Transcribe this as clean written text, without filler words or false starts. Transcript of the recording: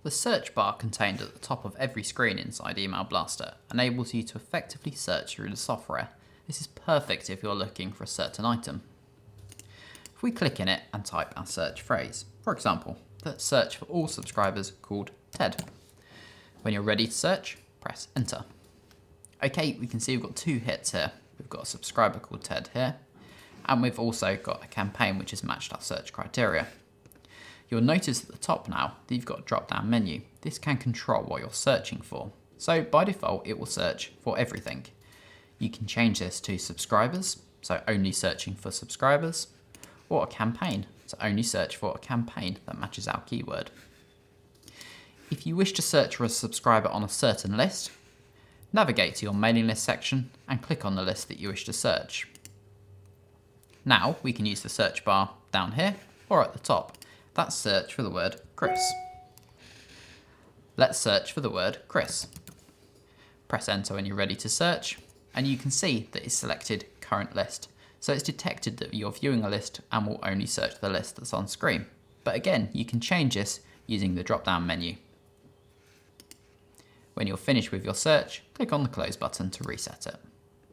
The search bar contained at the top of every screen inside Email Blaster enables you to effectively search through the software. This is perfect if you're looking for a certain item. If we click in it and type our search phrase, for example, let's search for all subscribers called Ted. When you're ready to search, press enter. Okay, we can see we've got 2 hits here. We've got a subscriber called Ted here, and we've also got a campaign which has matched our search criteria. You'll notice at the top now that you've got a drop-down menu. This can control what you're searching for. So by default, it will search for everything. You can change this to subscribers, so only searching for subscribers, or a campaign, so only search for a campaign that matches our keyword. If you wish to search for a subscriber on a certain list, navigate to your mailing list section and click on the list that you wish to search. Now we can use the search bar down here or at the top. That's search for the word Chris. Let's search for the word Chris. Press enter when you're ready to search, and you can see that it's selected current list. So it's detected that you're viewing a list and will only search the list that's on screen. But again, you can change this using the drop-down menu. When you're finished with your search, click on the close button to reset it.